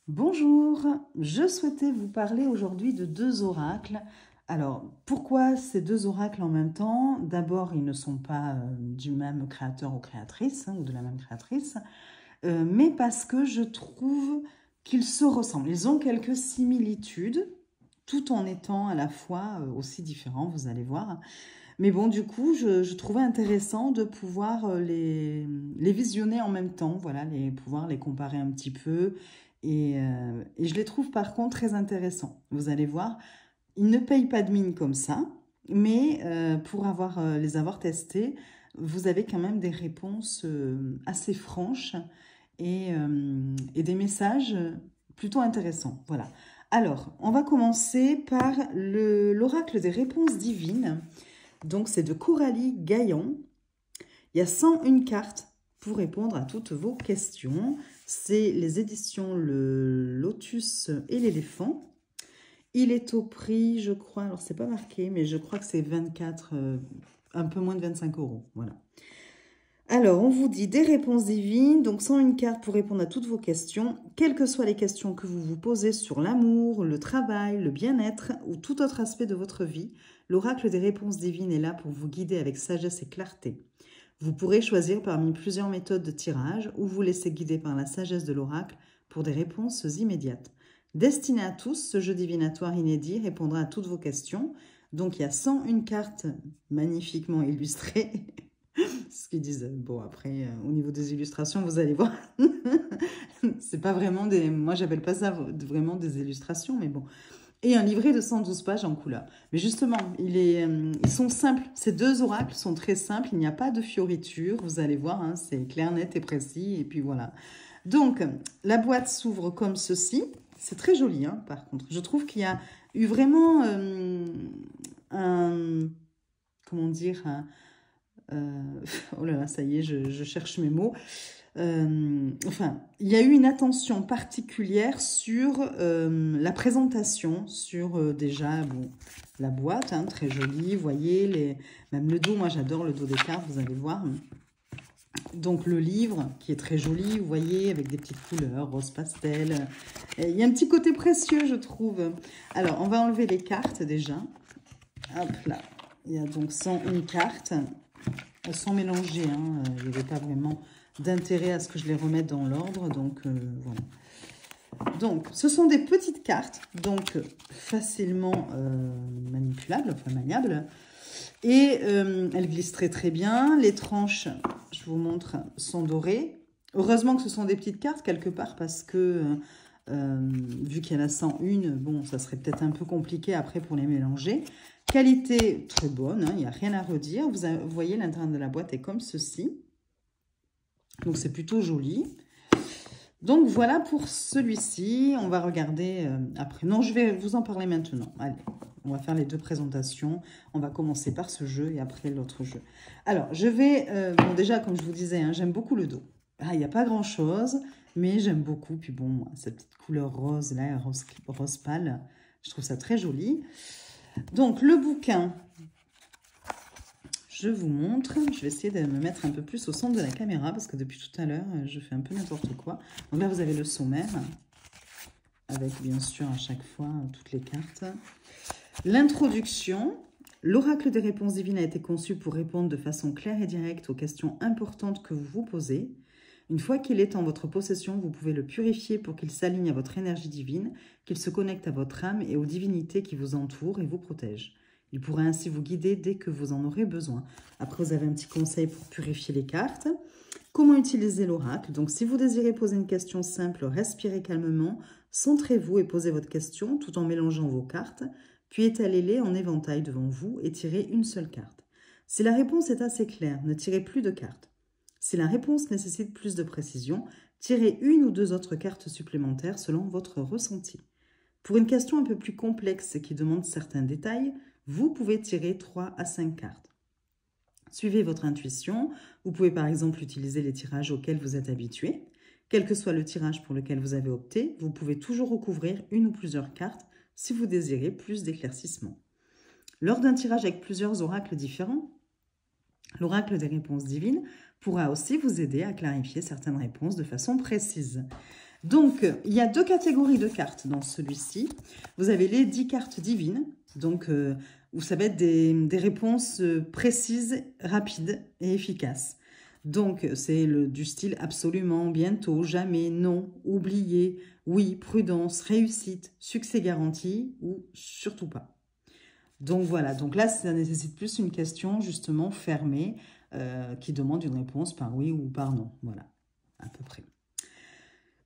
Bonjour, je souhaitais vous parler aujourd'hui de deux oracles. Alors, pourquoi ces deux oracles en même temps? D'abord, ils ne sont pas du même créateur ou créatrice, ou de la même créatrice, mais parce que je trouve qu'ils se ressemblent. Ils ont quelques similitudes, tout en étant à la fois aussi différents, vous allez voir. Mais bon, du coup, je trouvais intéressant de pouvoir les visionner en même temps, voilà, pouvoir les comparer un petit peu. Et je les trouve par contre très intéressants. Vous allez voir, ils ne payent pas de mine comme ça, mais pour les avoir testés, vous avez quand même des réponses assez franches et des messages plutôt intéressants. Voilà. Alors, on va commencer par l'oracle des réponses divines. Donc, c'est de Coralie Gaillan. Il y a 101 cartes pour répondre à toutes vos questions. C'est les éditions Le Lotus et l'Éléphant. Il est au prix, je crois, alors c'est pas marqué, mais je crois que c'est 24, un peu moins de 25 euros. Voilà. Alors, on vous dit des réponses divines, donc 101 cartes pour répondre à toutes vos questions, quelles que soient les questions que vous vous posez sur l'amour, le travail, le bien-être ou tout autre aspect de votre vie. L'oracle des réponses divines est là pour vous guider avec sagesse et clarté. Vous pourrez choisir parmi plusieurs méthodes de tirage ou vous laisser guider par la sagesse de l'oracle pour des réponses immédiates. Destiné à tous, ce jeu divinatoire inédit répondra à toutes vos questions. Donc il y a 101 cartes magnifiquement illustrées. Ce qu'ils disent. Bon, après, au niveau des illustrations, vous allez voir. C'est pas vraiment des... Moi, j'appelle pas ça vraiment des illustrations, mais bon. Et un livret de 112 pages en couleur. Mais justement, ils sont simples. Ces deux oracles sont très simples. Il n'y a pas de fioritures. Vous allez voir, hein, c'est clair, net et précis. Et puis voilà. Donc, la boîte s'ouvre comme ceci. C'est très joli, hein, par contre. Je trouve qu'il y a eu vraiment un... Comment dire oh là là, ça y est, je cherche mes mots. Enfin, il y a eu une attention particulière sur la présentation, sur déjà bon, la boîte, hein, très jolie, vous voyez, même le dos, moi j'adore le dos des cartes, vous allez voir. Donc le livre qui est très joli, vous voyez, avec des petites couleurs, rose pastel. Il y a un petit côté précieux, je trouve. Alors, on va enlever les cartes déjà. Hop là, il y a donc 101 cartes. Sans mélanger, hein. Il n'y avait pas vraiment d'intérêt à ce que je les remette dans l'ordre, donc voilà. Donc, ce sont des petites cartes, donc facilement manipulables, enfin maniables, et elles glissent très très bien. Les tranches, je vous montre, sont dorées. Heureusement que ce sont des petites cartes quelque part, parce que vu qu'il y en a 101, bon, ça serait peut-être un peu compliqué après pour les mélanger. Qualité très bonne, hein, il n'y a rien à redire. Vous voyez, l'intérieur de la boîte est comme ceci. Donc, c'est plutôt joli. Donc, voilà pour celui-ci. On va regarder après. Non, je vais vous en parler maintenant. Allez, on va faire les deux présentations. On va commencer par ce jeu et après l'autre jeu. Alors, je vais... bon, déjà, comme je vous disais, hein, j'aime beaucoup le dos. Ah, il n'y a pas grand-chose, mais j'aime beaucoup. Puis bon, moi, cette petite couleur rose, là, rose pâle, je trouve ça très joli. Donc, le bouquin, je vous montre. Je vais essayer de me mettre un peu plus au centre de la caméra parce que depuis tout à l'heure, je fais un peu n'importe quoi. Donc là, vous avez le sommaire avec, bien sûr, à chaque fois, toutes les cartes. L'introduction. L'oracle des réponses divines a été conçu pour répondre de façon claire et directe aux questions importantes que vous vous posez. Une fois qu'il est en votre possession, vous pouvez le purifier pour qu'il s'aligne à votre énergie divine, qu'il se connecte à votre âme et aux divinités qui vous entourent et vous protègent. Il pourra ainsi vous guider dès que vous en aurez besoin. Après, vous avez un petit conseil pour purifier les cartes. Comment utiliser l'oracle? Donc, si vous désirez poser une question simple, respirez calmement, centrez-vous et posez votre question tout en mélangeant vos cartes, puis étalez-les en éventail devant vous et tirez une seule carte. Si la réponse est assez claire, ne tirez plus de cartes. Si la réponse nécessite plus de précision, tirez une ou deux autres cartes supplémentaires selon votre ressenti. Pour une question un peu plus complexe et qui demande certains détails, vous pouvez tirer 3 à 5 cartes. Suivez votre intuition. Vous pouvez par exemple utiliser les tirages auxquels vous êtes habitué. Quel que soit le tirage pour lequel vous avez opté, vous pouvez toujours recouvrir une ou plusieurs cartes si vous désirez plus d'éclaircissement. Lors d'un tirage avec plusieurs oracles différents, l'oracle des réponses divines pourra aussi vous aider à clarifier certaines réponses de façon précise. Donc, il y a deux catégories de cartes dans celui-ci. Vous avez les 10 cartes divines, donc où ça va être des réponses précises, rapides et efficaces. Donc, c'est du style absolument, bientôt, jamais, non, oublié, oui, prudence, réussite, succès garanti ou surtout pas. Donc voilà, donc là, ça nécessite plus une question justement fermée qui demande une réponse par oui ou par non. Voilà, à peu près.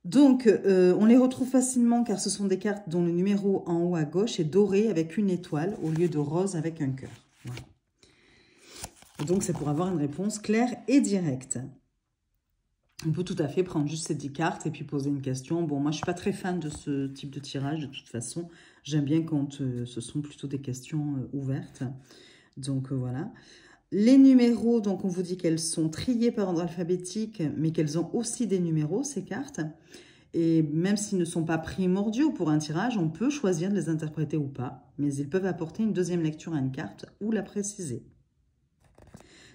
Donc, on les retrouve facilement car ce sont des cartes dont le numéro en haut à gauche est doré avec une étoile au lieu de rose avec un cœur. Voilà. Donc, c'est pour avoir une réponse claire et directe. On peut tout à fait prendre juste ces 10 cartes et puis poser une question. Bon, moi, je ne suis pas très fan de ce type de tirage de toute façon. J'aime bien quand ce sont plutôt des questions ouvertes. Donc, voilà. Les numéros, donc on vous dit qu'elles sont triées par ordre alphabétique, mais qu'elles ont aussi des numéros, ces cartes. Et même s'ils ne sont pas primordiaux pour un tirage, on peut choisir de les interpréter ou pas, mais ils peuvent apporter une deuxième lecture à une carte ou la préciser.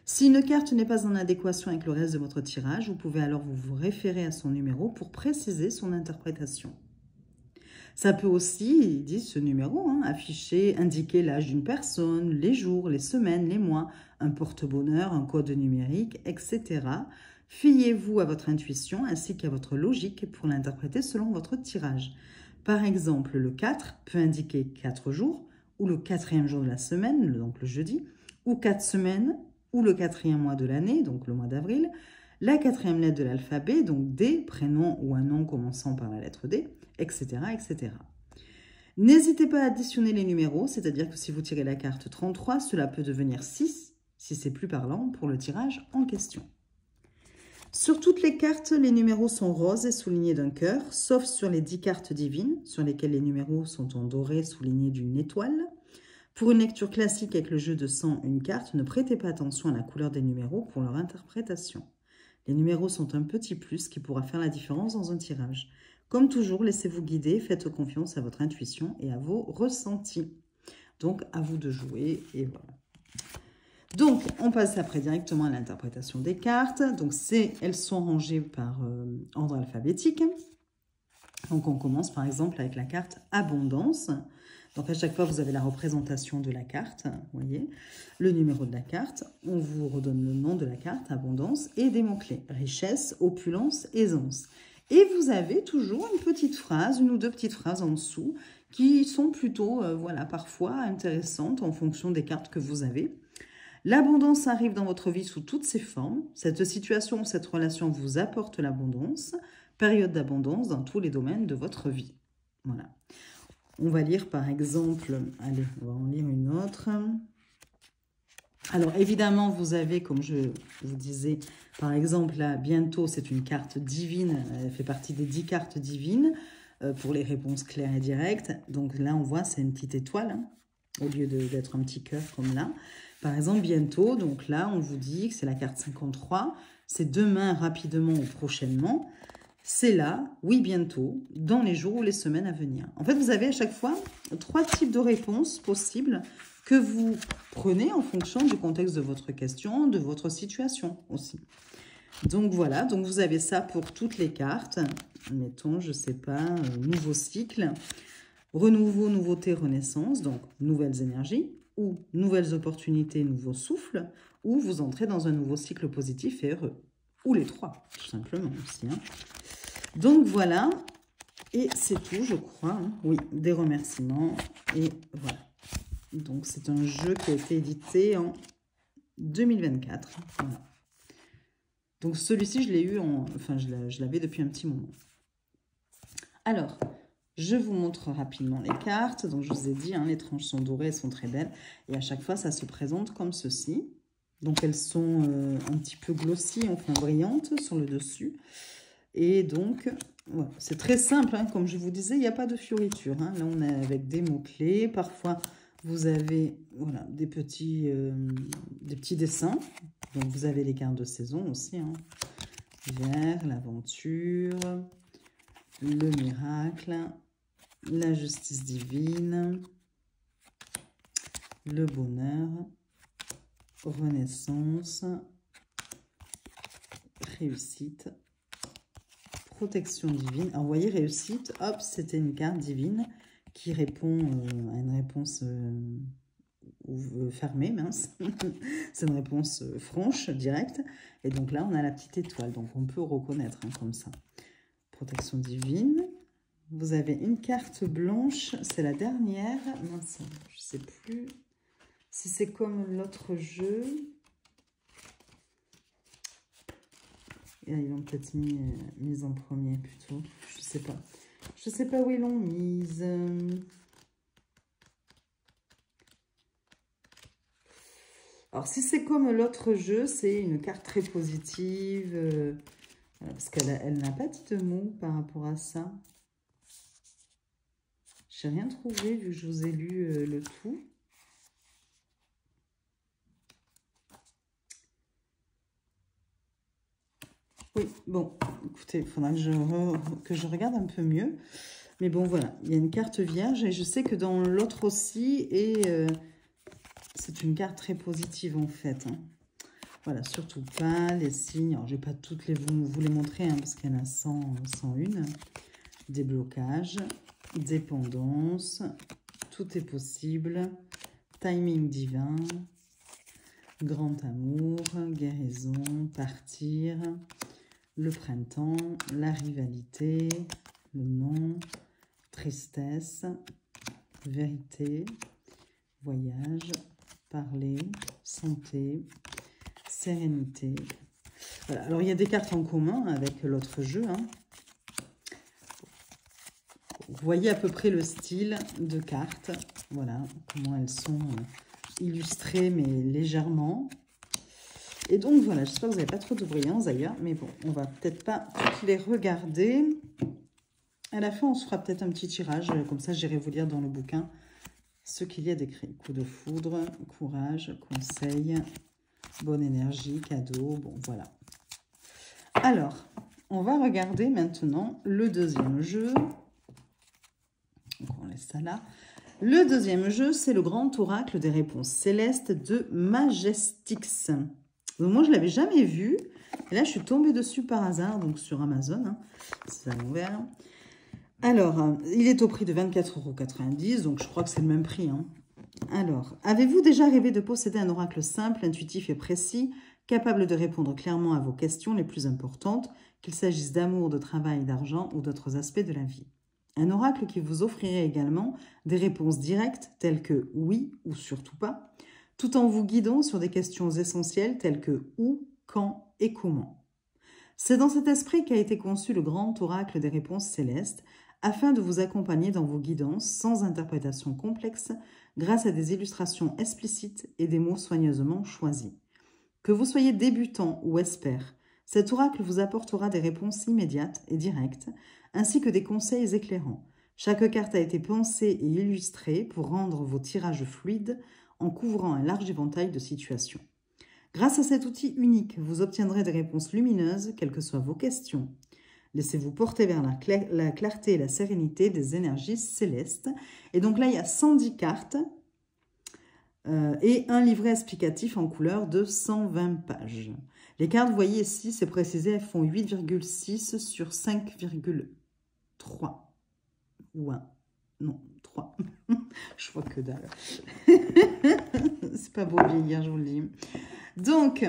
Si une carte n'est pas en adéquation avec le reste de votre tirage, vous pouvez alors vous référer à son numéro pour préciser son interprétation. Ça peut aussi, il dit ce numéro, afficher, indiquer l'âge d'une personne, les jours, les semaines, les mois, un porte-bonheur, un code numérique, etc. Fiez-vous à votre intuition ainsi qu'à votre logique pour l'interpréter selon votre tirage. Par exemple, le 4 peut indiquer 4 jours, ou le 4e jour de la semaine, donc le jeudi, ou 4 semaines, ou le 4e mois de l'année, donc le mois d'avril, la 4e lettre de l'alphabet, donc D, prénom ou un nom commençant par la lettre D, etc. etc. N'hésitez pas à additionner les numéros, c'est-à-dire que si vous tirez la carte 33, cela peut devenir 6, si c'est plus parlant pour le tirage en question. Sur toutes les cartes, les numéros sont roses et soulignés d'un cœur, sauf sur les 10 cartes divines, sur lesquelles les numéros sont en doré soulignés d'une étoile. Pour une lecture classique avec le jeu de 101 cartes, ne prêtez pas attention à la couleur des numéros pour leur interprétation. Les numéros sont un petit plus qui pourra faire la différence dans un tirage. Comme toujours, laissez-vous guider, faites confiance à votre intuition et à vos ressentis. Donc, à vous de jouer et voilà. Donc, on passe après directement à l'interprétation des cartes. Donc, elles sont rangées par ordre alphabétique. Donc, on commence par exemple avec la carte Abondance. Donc, à chaque fois, vous avez la représentation de la carte, vous voyez, le numéro de la carte. On vous redonne le nom de la carte, Abondance, et des mots-clés, richesse, opulence, aisance. Et vous avez toujours une petite phrase, une ou deux petites phrases en dessous, qui sont plutôt, voilà, parfois intéressantes en fonction des cartes que vous avez. L'abondance arrive dans votre vie sous toutes ses formes. Cette situation ou cette relation vous apporte l'abondance. Période d'abondance dans tous les domaines de votre vie. Voilà. On va lire par exemple, allez, on va en lire une autre. Alors évidemment, vous avez, comme je vous disais, par exemple, là, bientôt, c'est une carte divine, elle fait partie des 10 cartes divines pour les réponses claires et directes. Donc là, on voit, c'est une petite étoile, au lieu d'être un petit cœur comme là. Par exemple, bientôt, donc là, on vous dit que c'est la carte 53, c'est demain, rapidement ou prochainement. C'est là, oui, bientôt, dans les jours ou les semaines à venir. En fait, vous avez à chaque fois 3 types de réponses possibles que vous prenez en fonction du contexte de votre question, de votre situation aussi. Donc voilà, donc vous avez ça pour toutes les cartes. Mettons, je ne sais pas, nouveau cycle, renouveau, nouveauté, renaissance, donc nouvelles énergies, ou nouvelles opportunités, nouveau souffle, ou vous entrez dans un nouveau cycle positif et heureux. Ou les 3, tout simplement aussi. Donc voilà, et c'est tout, je crois. Oui, des remerciements, et voilà. Donc c'est un jeu qui a été édité en 2024. Voilà. Donc celui-ci, je l'ai eu, enfin je l'avais depuis un petit moment. Alors, je vous montre rapidement les cartes. Donc je vous ai dit, les tranches sont dorées, elles sont très belles. Et à chaque fois, ça se présente comme ceci. Donc elles sont un petit peu glossy, enfin brillantes sur le dessus. Et donc, voilà, c'est très simple, comme je vous disais, il n'y a pas de fioriture. Là, on est avec des mots-clés. Parfois, vous avez voilà, des petits dessins. Donc, vous avez les cartes de saison aussi. Vert, l'aventure, le miracle, la justice divine, le bonheur, renaissance, réussite, protection divine. Alors, vous voyez, réussite, hop, c'était une carte divine qui répond à une réponse fermée, mince. C'est une réponse franche, directe. Et donc là, on a la petite étoile. Donc, on peut reconnaître hein, comme ça. Protection divine. Vous avez une carte blanche. C'est la dernière. Mince, je ne sais plus si c'est comme l'autre jeu. Et ils l'ont peut-être mise en premier plutôt. Je sais pas. Je sais pas où ils l'ont mise. Alors, si c'est comme l'autre jeu, c'est une carte très positive. Parce qu'elle n'a pas dit de mots par rapport à ça. Je n'ai rien trouvé vu que je vous ai lu le tout. Oui, bon, écoutez, il faudra que je regarde un peu mieux. Mais bon, voilà, il y a une carte vierge et je sais que dans l'autre aussi, et c'est une carte très positive en fait. Hein. Voilà, surtout pas les signes. Alors, je ne vais pas toutes vous les montrer hein, parce qu'il y en a 101. Déblocage, dépendance, tout est possible, timing divin, grand amour, guérison, partir, le printemps, la rivalité, le non, tristesse, vérité, voyage, parler, santé, sérénité. Voilà. Alors, il y a des cartes en commun avec l'autre jeu. Hein. Vous voyez à peu près le style de cartes. Voilà, comment elles sont illustrées, mais légèrement. Et donc, voilà, j'espère que vous n'avez pas trop de brillance d'ailleurs. Mais bon, on va peut-être pas toutes les regarder. À la fin, on se fera peut-être un petit tirage. Comme ça, j'irai vous lire dans le bouquin ce qu'il y a d'écrit. Coup de foudre, courage, conseil, bonne énergie, cadeau. Bon, voilà. Alors, on va regarder maintenant le deuxième jeu. Donc, on laisse ça là. Le deuxième jeu, c'est le grand oracle des réponses célestes de Majestix. Donc, moi, je ne l'avais jamais vu. Et là, je suis tombée dessus par hasard, donc sur Amazon. Hein. C'est à l'envers. Alors, il est au prix de 24,90 €, donc je crois que c'est le même prix. Hein. Alors, avez-vous déjà rêvé de posséder un oracle simple, intuitif et précis, capable de répondre clairement à vos questions les plus importantes, qu'il s'agisse d'amour, de travail, d'argent ou d'autres aspects de la vie? Un oracle qui vous offrirait également des réponses directes telles que oui ou surtout pas, tout en vous guidant sur des questions essentielles telles que où, quand et comment. C'est dans cet esprit qu'a été conçu le grand oracle des réponses célestes, afin de vous accompagner dans vos guidances sans interprétation complexe, grâce à des illustrations explicites et des mots soigneusement choisis. Que vous soyez débutant ou expert, cet oracle vous apportera des réponses immédiates et directes, ainsi que des conseils éclairants. Chaque carte a été pensée et illustrée pour rendre vos tirages fluides en couvrant un large éventail de situations. Grâce à cet outil unique, vous obtiendrez des réponses lumineuses, quelles que soient vos questions. Laissez-vous porter vers la clarté et la sérénité des énergies célestes. Et donc là, il y a 110 cartes et un livret explicatif en couleur de 120 pages. Les cartes, vous voyez ici, c'est précisé, elles font 8,6 sur 5,3. Ou 1. Non, 3. Je vois que dalle. C'est pas beau vieillir, je vous le dis. Donc,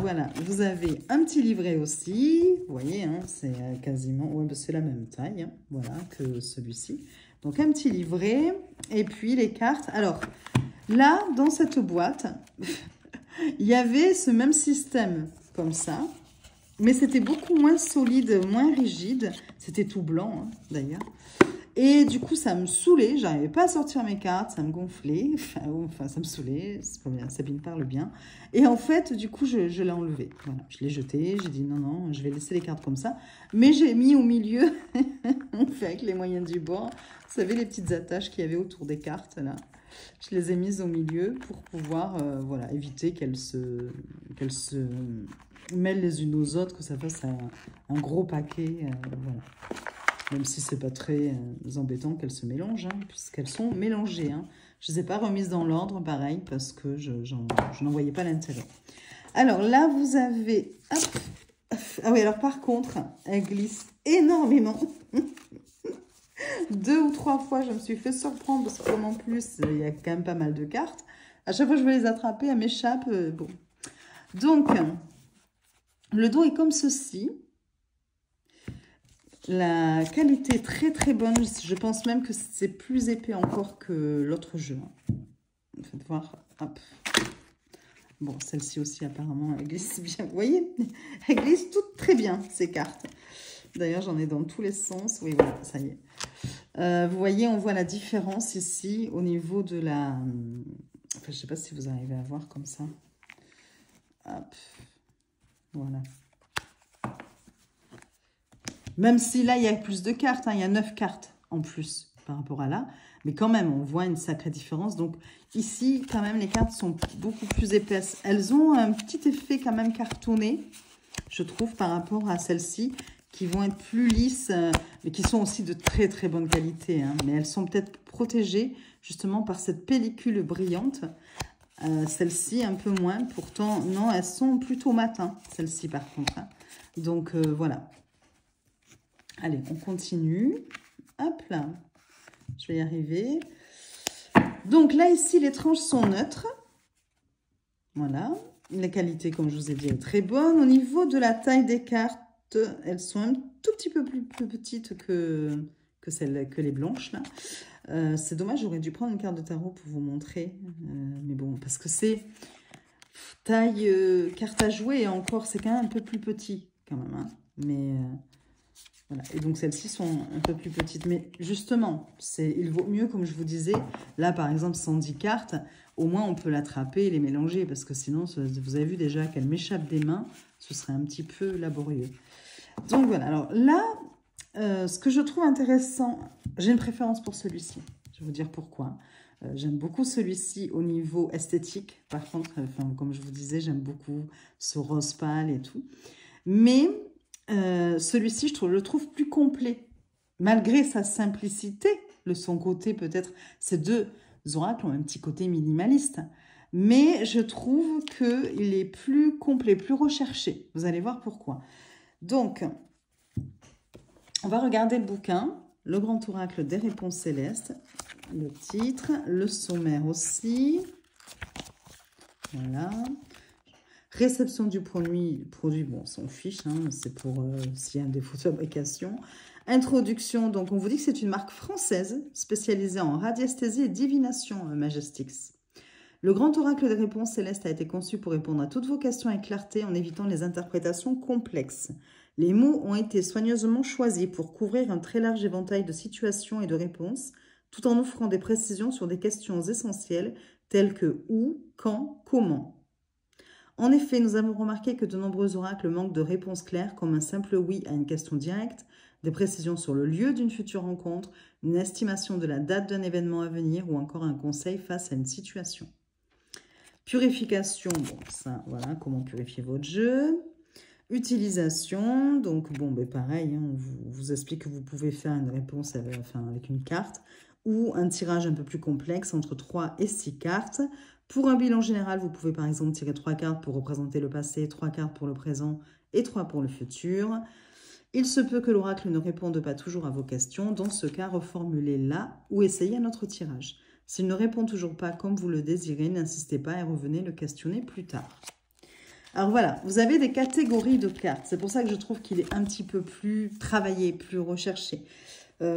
voilà, vous avez un petit livret aussi. Vous voyez, hein, c'est quasiment... Ouais, c'est la même taille, hein, voilà, que celui-ci. Donc, un petit livret. Et puis, les cartes. Alors, là, dans cette boîte, il y avait ce même système, comme ça. Mais c'était beaucoup moins solide, moins rigide. C'était tout blanc, hein, d'ailleurs. Et du coup, ça me saoulait. J'arrivais pas à sortir mes cartes. Ça me gonflait. Enfin, ça me saoulait. C'est pas bien. Sabine parle bien. Et en fait, du coup, je l'ai enlevé. Voilà, je l'ai jeté. J'ai dit non, non, je vais laisser les cartes comme ça. Mais j'ai mis au milieu, on fait avec les moyens du bord. Vous savez, les petites attaches qu'il y avait autour des cartes, là. Je les ai mises au milieu pour pouvoir voilà, éviter qu'elles se mêlent les unes aux autres, que ça fasse un gros paquet. Voilà. Même si c'est pas très embêtant qu'elles se mélangent, hein, puisqu'elles sont mélangées. Hein. Je ne les ai pas remises dans l'ordre, pareil, parce que je n'en voyais pas l'intérêt. Alors là, vous avez hop, Ah oui, alors par contre, elle glisse énormément. 2 ou 3 fois, je me suis fait surprendre parce que comme en plus, il y a quand même pas mal de cartes. À chaque fois que je vais les attraper, elles m'échappent. Bon. Donc, le dos est comme ceci. La qualité est très très bonne. Je pense même que c'est plus épais encore que l'autre jeu. Faites voir. Hop. Bon, celle-ci aussi, apparemment, elle glisse bien. Vous voyez, elle glisse toutes très bien, ces cartes. D'ailleurs, j'en ai dans tous les sens. Oui, voilà, ça y est. Vous voyez, on voit la différence ici au niveau de la... Enfin, je ne sais pas si vous arrivez à voir comme ça. Hop. Voilà. Même si là, il y a plus de cartes. Hein, il y a 9 cartes en plus par rapport à là. Mais quand même, on voit une sacrée différence. Donc ici, quand même, les cartes sont beaucoup plus épaisses. Elles ont un petit effet quand même cartonné, je trouve, par rapport à celles-ci, qui vont être plus lisses, mais qui sont aussi de très très bonne qualité. Hein. Mais elles sont peut-être protégées justement par cette pellicule brillante. Celles-ci, un peu moins. Pourtant, non, elles sont plutôt mat, hein, celles-ci par contre. Hein. Donc voilà. Allez, on continue. Hop là. Je vais y arriver. Donc là, ici, les tranches sont neutres. Voilà. La qualité, comme je vous ai dit, est très bonne. Au niveau de la taille des cartes, elles sont un tout petit peu plus petites que les blanches, là. C'est dommage, j'aurais dû prendre une carte de tarot pour vous montrer. Mais bon, parce que c'est taille carte à jouer, et encore, c'est quand même un peu plus petit, quand même. Hein. Mais... voilà. Et donc, celles-ci sont un peu plus petites. Mais justement, il vaut mieux, comme je vous disais, là, par exemple, 110 cartes, au moins, on peut l'attraper et les mélanger. Parce que sinon, vous avez vu déjà qu'elles m'échappent des mains. Ce serait un petit peu laborieux. Donc, voilà. Alors là, ce que je trouve intéressant, j'ai une préférence pour celui-ci. Je vais vous dire pourquoi. J'aime beaucoup celui-ci au niveau esthétique. Par contre, comme je vous disais, j'aime beaucoup ce rose pâle et tout. Mais... celui-ci, je le trouve plus complet. Malgré sa simplicité, son côté peut-être, ces deux oracles ont un petit côté minimaliste. Mais je trouve qu'il est plus complet, plus recherché. Vous allez voir pourquoi. Donc, on va regarder le bouquin, Le Grand Oracle des Réponses Célestes. Le titre, le sommaire aussi. Voilà. Réception du produit, bon, on s'en fiche, hein, c'est pour s'il y a un défaut de fabrication. Introduction, donc on vous dit que c'est une marque française spécialisée en radiesthésie et divination Majestix. Le grand oracle des réponses célestes a été conçu pour répondre à toutes vos questions avec clarté en évitant les interprétations complexes. Les mots ont été soigneusement choisis pour couvrir un très large éventail de situations et de réponses, tout en offrant des précisions sur des questions essentielles telles que où, quand, comment. En effet, nous avons remarqué que de nombreux oracles manquent de réponses claires, comme un simple oui à une question directe, des précisions sur le lieu d'une future rencontre, une estimation de la date d'un événement à venir ou encore un conseil face à une situation. Purification, bon, ça, voilà, comment purifier votre jeu. Utilisation, donc bon, ben pareil, hein, on vous explique que vous pouvez faire une réponse avec une carte ou un tirage un peu plus complexe entre 3 et 6 cartes. Pour un bilan général, vous pouvez par exemple tirer 3 cartes pour représenter le passé, 3 cartes pour le présent et 3 pour le futur. Il se peut que l'oracle ne réponde pas toujours à vos questions. Dans ce cas, reformulez-la ou essayez un autre tirage. S'il ne répond toujours pas comme vous le désirez, n'insistez pas et revenez le questionner plus tard. Alors voilà, vous avez des catégories de cartes. C'est pour ça que je trouve qu'il est un petit peu plus travaillé, plus recherché,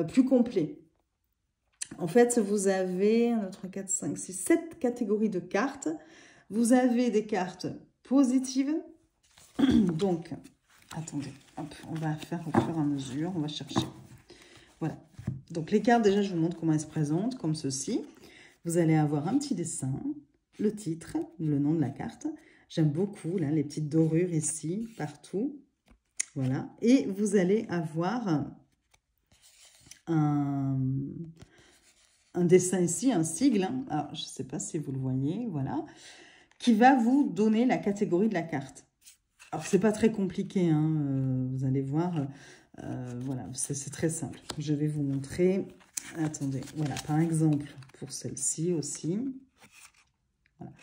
plus complet. En fait, vous avez 1, 2, 3, 4, 5, 6, 7 catégories de cartes. Vous avez des cartes positives. Donc, attendez, hop, on va faire au fur et à mesure, on va chercher. Voilà. Donc, les cartes, déjà, je vous montre comment elles se présentent, comme ceci. Vous allez avoir un petit dessin, le titre, le nom de la carte. J'aime beaucoup, là, les petites dorures ici, partout. Voilà. Et vous allez avoir un dessin ici, un sigle. Hein. Alors, je ne sais pas si vous le voyez, voilà. Qui va vous donner la catégorie de la carte. Alors, ce n'est pas très compliqué, hein, vous allez voir. Voilà, c'est très simple. Je vais vous montrer. Attendez, voilà, par exemple, pour celle-ci aussi. Voilà.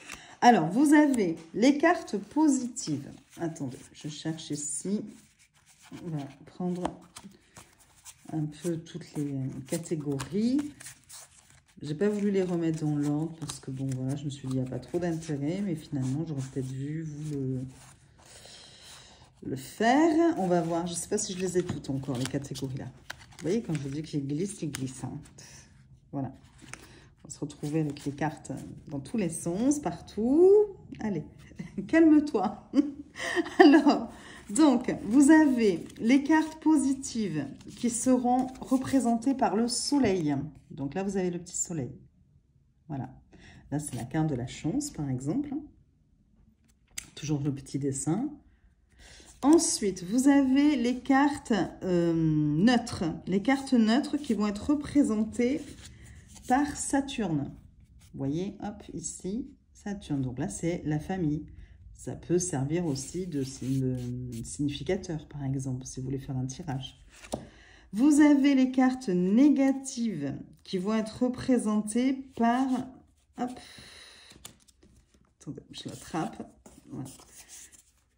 Alors, vous avez les cartes positives. Attendez, je cherche ici. On va prendre un peu toutes les catégories. J'ai pas voulu les remettre dans l'ordre parce que, bon, voilà, je me suis dit, il n'y a pas trop d'intérêt. Mais finalement, j'aurais peut-être vu vous le faire. On va voir. Je ne sais pas si je les ai toutes encore, les catégories là. Vous voyez, quand je vous dis qu'ils glissent, ils glissent. Hein. Voilà. On va se retrouver avec les cartes dans tous les sens, partout. Allez, calme-toi. Alors, donc, vous avez les cartes positives qui seront représentées par le soleil. Donc là, vous avez le petit soleil. Voilà. Là, c'est la carte de la chance, par exemple. Toujours le petit dessin. Ensuite, vous avez les cartes neutres. Les cartes neutres qui vont être représentées par Saturne. Vous voyez, hop, ici, Saturne. Donc là, c'est la famille. Ça peut servir aussi de significateur, par exemple, si vous voulez faire un tirage. Vous avez les cartes négatives qui vont être représentées par... Hop. Attendez, je l'attrape. Voilà.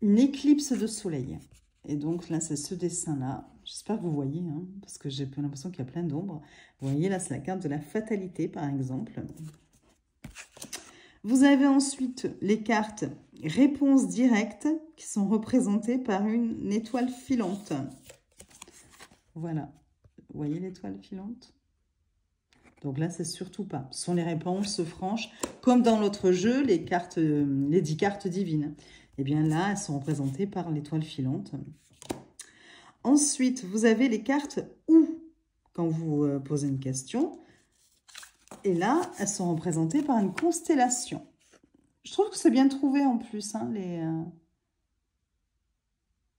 Une éclipse de soleil. Et donc là, c'est ce dessin-là. J'espère que vous voyez, hein, parce que j'ai l'impression qu'il y a plein d'ombres. Vous voyez, là, c'est la carte de la fatalité, par exemple. Vous avez ensuite les cartes réponses directes qui sont représentées par une étoile filante. Voilà. Vous voyez l'étoile filante? Donc là, c'est surtout pas. Ce sont les réponses franches, comme dans l'autre jeu, les 10 cartes divines. Eh bien là, elles sont représentées par l'étoile filante. Ensuite, vous avez les cartes où, quand vous posez une question. Et là, elles sont représentées par une constellation. Je trouve que c'est bien trouvé en plus, hein,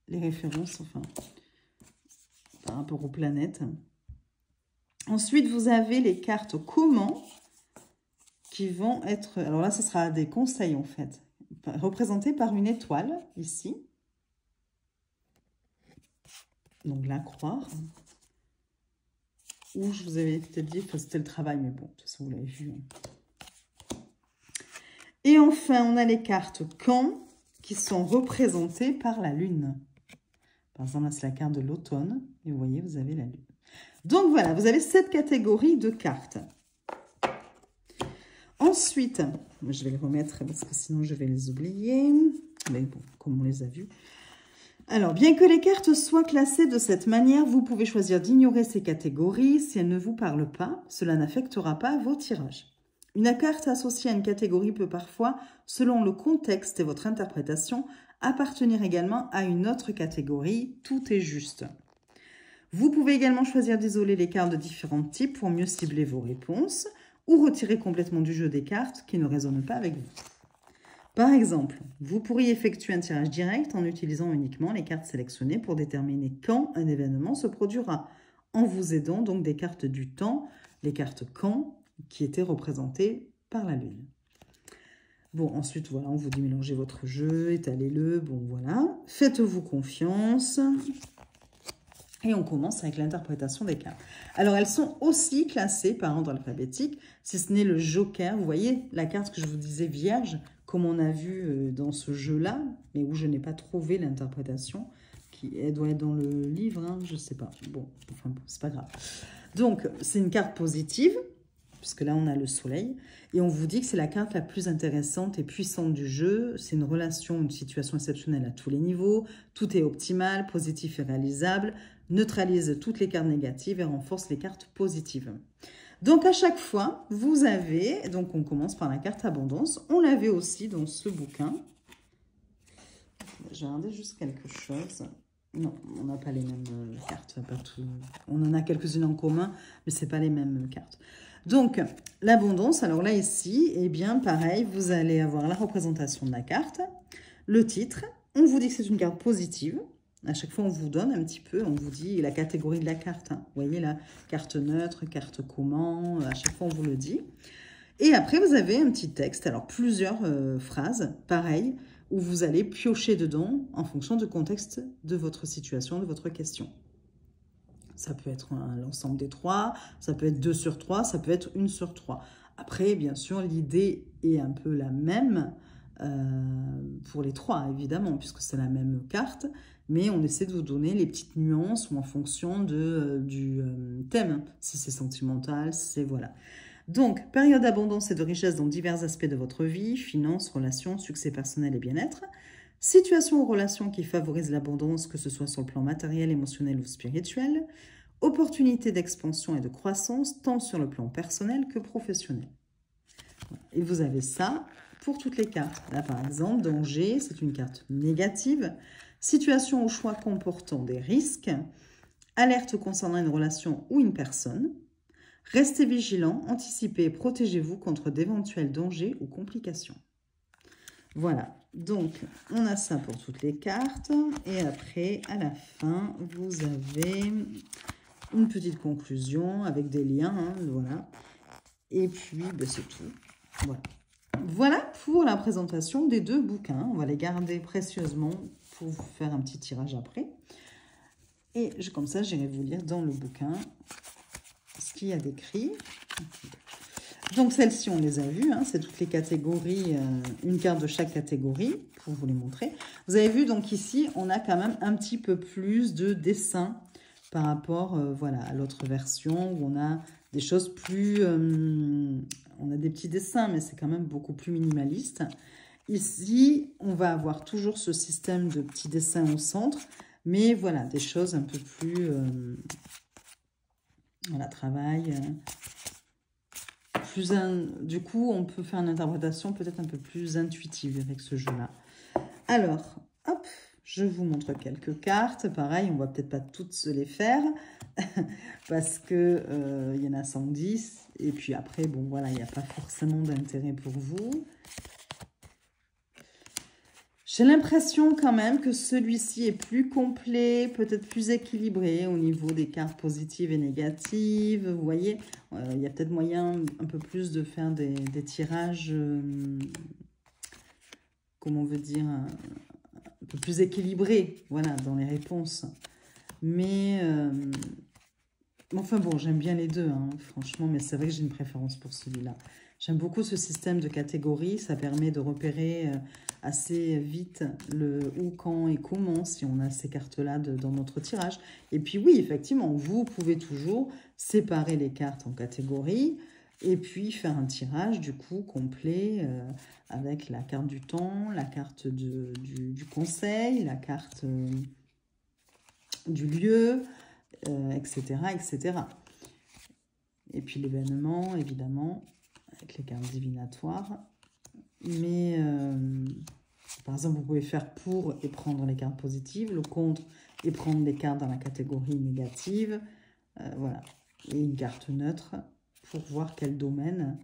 les références, enfin, par rapport aux planètes. Ensuite, vous avez les cartes comment qui vont être... Alors là, ce sera des conseils, en fait, représentés par une étoile, ici. Donc, la croire. Ou je vous avais peut-être dit que c'était le travail, mais bon, de toute façon, vous l'avez vu. Et enfin, on a les cartes quand qui sont représentées par la lune. Par exemple, là, c'est la carte de l'automne. Et vous voyez, vous avez la lune. Donc, voilà, vous avez cette catégorie de cartes. Ensuite, je vais les remettre parce que sinon, je vais les oublier. Mais bon, comme on les a vus. Alors, bien que les cartes soient classées de cette manière, vous pouvez choisir d'ignorer ces catégories. Si elles ne vous parlent pas, cela n'affectera pas vos tirages. Une carte associée à une catégorie peut parfois, selon le contexte et votre interprétation, appartenir également à une autre catégorie. Tout est juste. Vous pouvez également choisir d'isoler les cartes de différents types pour mieux cibler vos réponses ou retirer complètement du jeu des cartes qui ne résonnent pas avec vous. Par exemple, vous pourriez effectuer un tirage direct en utilisant uniquement les cartes sélectionnées pour déterminer quand un événement se produira, en vous aidant donc des cartes du temps, les cartes quand, qui étaient représentées par la lune. Bon, ensuite, voilà, on vous dit mélangez votre jeu, étalez-le, bon, voilà. Faites-vous confiance. Et on commence avec l'interprétation des cartes. Alors, elles sont aussi classées par ordre alphabétique, si ce n'est le joker. Vous voyez, la carte que je vous disais vierge, comme on a vu dans ce jeu-là, mais où je n'ai pas trouvé l'interprétation. Elle doit être dans le livre, hein, je ne sais pas. Bon, enfin, c'est pas grave. Donc, c'est une carte positive, puisque là, on a le soleil. Et on vous dit que c'est la carte la plus intéressante et puissante du jeu. C'est une relation, une situation exceptionnelle à tous les niveaux. Tout est optimal, positif et réalisable. Neutralise toutes les cartes négatives et renforce les cartes positives. Donc, à chaque fois, vous avez... Donc, on commence par la carte abondance. On l'avait aussi dans ce bouquin. J'ai regardé juste quelque chose. Non, on n'a pas les mêmes cartes. Pas tout. On en a quelques-unes en commun, mais ce n'est pas les mêmes cartes. Donc, l'abondance, alors là, ici, eh bien, pareil, vous allez avoir la représentation de la carte, le titre. On vous dit que c'est une carte positive. À chaque fois, on vous donne un petit peu, on vous dit la catégorie de la carte. Hein. Vous voyez, la carte neutre, carte comment, à chaque fois, on vous le dit. Et après, vous avez un petit texte, alors plusieurs phrases, pareil, où vous allez piocher dedans en fonction du contexte de votre situation, de votre question. Ça peut être l'ensemble des 3, ça peut être 2 sur 3, ça peut être 1 sur 3. Après, bien sûr, l'idée est un peu la même. pour les trois, évidemment, puisque c'est la même carte, mais on essaie de vous donner les petites nuances ou en fonction du thème, si c'est sentimental, si c'est... Voilà. Donc, période d'abondance et de richesse dans divers aspects de votre vie, finances, relations, succès personnel et bien-être. Situation ou relation qui favorise l'abondance, que ce soit sur le plan matériel, émotionnel ou spirituel. Opportunité d'expansion et de croissance, tant sur le plan personnel que professionnel. Et vous avez ça pour toutes les cartes. Là, par exemple, danger, c'est une carte négative. Situation ou choix comportant des risques. Alerte concernant une relation ou une personne. Restez vigilant, anticipez et protégez-vous contre d'éventuels dangers ou complications. Voilà, donc on a ça pour toutes les cartes. Et après, à la fin, vous avez une petite conclusion avec des liens, hein, voilà. Et puis, ben, c'est tout. Voilà. Voilà pour la présentation des deux bouquins. On va les garder précieusement pour vous faire un petit tirage après. Et comme ça, j'irai vous lire dans le bouquin ce qu'il y a décrit. Donc, celles-ci, on les a vues. Hein, c'est toutes les catégories, une carte de chaque catégorie pour vous les montrer. Vous avez vu, donc ici, on a quand même un petit peu plus de dessin par rapport voilà, à l'autre version où on a des choses plus... on a des petits dessins, mais c'est quand même beaucoup plus minimaliste. Ici, on va avoir toujours ce système de petits dessins au centre, mais voilà, des choses un peu plus... voilà, travail... du coup, on peut faire une interprétation peut-être un peu plus intuitive avec ce jeu-là. Alors, hop, je vous montre quelques cartes. Pareil, on va peut-être pas toutes se les faire parce que y en a 110. Et puis après, bon, voilà, il n'y a pas forcément d'intérêt pour vous. J'ai l'impression quand même que celui-ci est plus complet, peut-être plus équilibré au niveau des cartes positives et négatives. Vous voyez, il y a peut-être moyen un peu plus de faire des tirages, comment on veut dire, un peu plus équilibrés, voilà, dans les réponses. Mais, enfin bon, j'aime bien les deux, hein, franchement, mais c'est vrai que j'ai une préférence pour celui-là. J'aime beaucoup ce système de catégories, ça permet de repérer assez vite le où, quand et comment, si on a ces cartes-là dans notre tirage. Et puis oui, effectivement, vous pouvez toujours séparer les cartes en catégories et puis faire un tirage du coup complet avec la carte du temps, la carte du conseil, la carte du lieu, etc., etc. Et puis l'événement, évidemment, avec les cartes divinatoires. Mais, par exemple, vous pouvez faire pour et prendre les cartes positives, le contre et prendre les cartes dans la catégorie négative. Voilà. Et une carte neutre pour voir quel domaine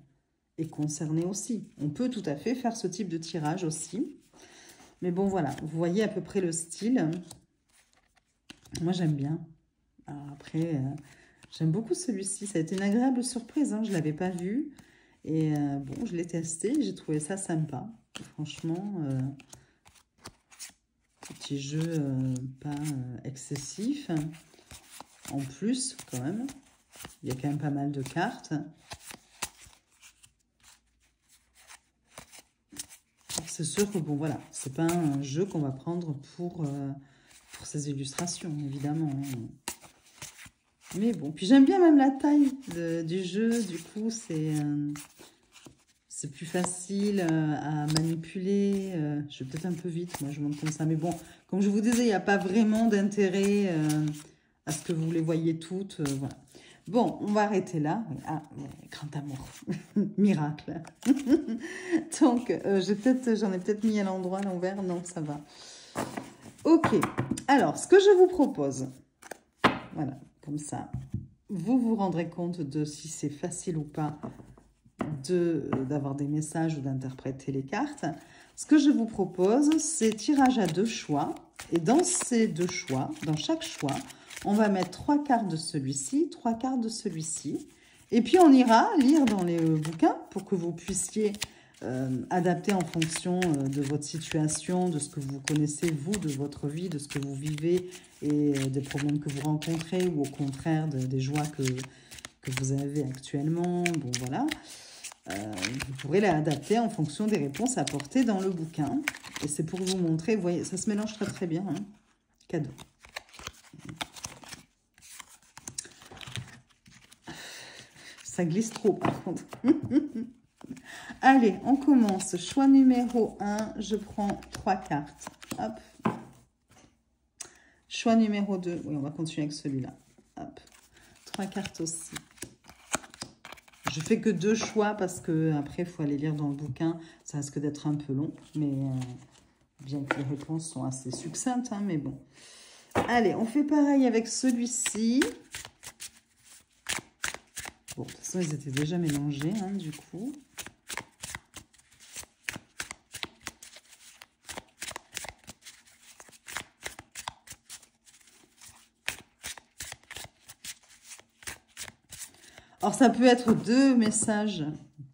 est concerné aussi. On peut tout à fait faire ce type de tirage aussi. Mais bon, voilà. Vous voyez à peu près le style. Moi, j'aime bien. Alors après, j'aime beaucoup celui-ci. Ça a été une agréable surprise. Hein. Je ne l'avais pas vu. Et bon, je l'ai testé. J'ai trouvé ça sympa. Franchement, petit jeu pas excessif. En plus, quand même, il y a quand même pas mal de cartes. C'est sûr que, bon, voilà, c'est pas un jeu qu'on va prendre pour ses illustrations, évidemment. Mais bon, puis j'aime bien même la taille du jeu. Du coup, c'est plus facile à manipuler. Je vais peut-être un peu vite, moi je monte comme ça. Mais bon, comme je vous disais, il n'y a pas vraiment d'intérêt à ce que vous les voyez toutes. Voilà. Bon, on va arrêter là. Ah, grand amour. Miracle. Donc, j'en ai peut-être mis à l'endroit, l'envers. Non, ça va. Ok. Alors, ce que je vous propose, voilà, comme ça, vous vous rendrez compte de si c'est facile ou pas d'avoir des messages ou d'interpréter les cartes. Ce que je vous propose, c'est tirage à 2 choix. Et dans ces 2 choix, dans chaque choix, on va mettre 3 cartes de celui-ci, 3 cartes de celui-ci. Et puis, on ira lire dans les bouquins pour que vous puissiez adapter en fonction de votre situation, de ce que vous connaissez, vous, de votre vie, de ce que vous vivez et des problèmes que vous rencontrez ou au contraire des joies que vous avez actuellement. Bon, voilà. vous pourrez l'adapter en fonction des réponses apportées dans le bouquin. Et c'est pour vous montrer, vous voyez, ça se mélange très très bien. Hein. Cadeau. Ça glisse trop par contre. Allez, on commence. Choix numéro 1, je prends 3 cartes. Hop. Choix numéro 2, oui, on va continuer avec celui-là. Hop. 3 cartes aussi. Je fais que 2 choix parce que après il faut aller lire dans le bouquin. Ça risque d'être un peu long, mais bien que les réponses sont assez succinctes, hein, mais bon. Allez, on fait pareil avec celui-ci. Bon, de toute façon, ils étaient déjà mélangés, hein, du coup. Alors, ça peut être 2 messages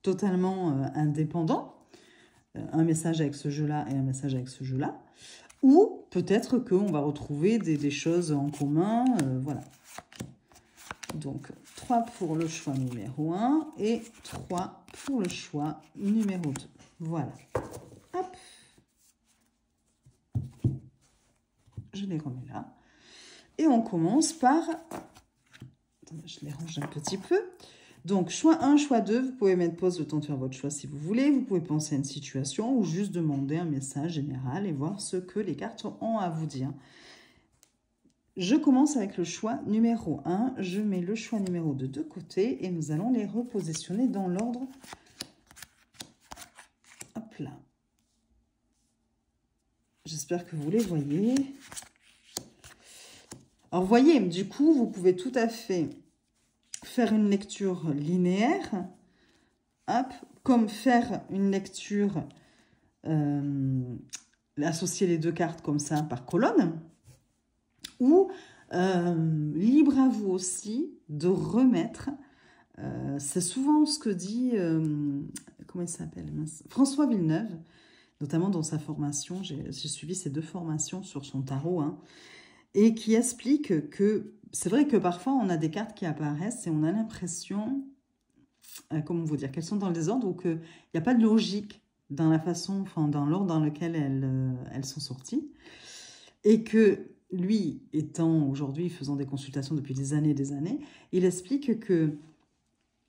totalement indépendants. Un message avec ce jeu-là et un message avec ce jeu-là. Ou peut-être qu'on va retrouver des choses en commun. Voilà. Donc, 3 pour le choix numéro 1 et 3 pour le choix numéro 2. Voilà. Hop. Je les remets là. Et on commence par... Attendez, je les range un petit peu. Donc, choix 1, choix 2, vous pouvez mettre pause le temps de faire votre choix si vous voulez. Vous pouvez penser à une situation ou juste demander un message général et voir ce que les cartes ont à vous dire. Je commence avec le choix numéro 1. Je mets le choix numéro 2 de côté et nous allons les repositionner dans l'ordre. Hop là. J'espère que vous les voyez. Alors, vous voyez, du coup, vous pouvez tout à fait faire une lecture linéaire, hop, comme faire une lecture, associer les 2 cartes comme ça par colonne, ou libre à vous aussi de remettre, c'est souvent ce que dit, comment il s'appelle, François Villeneuve, notamment dans sa formation, j'ai suivi ces 2 formations sur son tarot, hein, et qui explique que c'est vrai que parfois on a des cartes qui apparaissent et on a l'impression, comment vous dire, qu'elles sont dans le désordre ou qu'il n'y a pas de logique dans la façon, enfin dans l'ordre dans lequel elles sont sorties. Et que lui, étant aujourd'hui, faisant des consultations depuis des années, il explique qu'il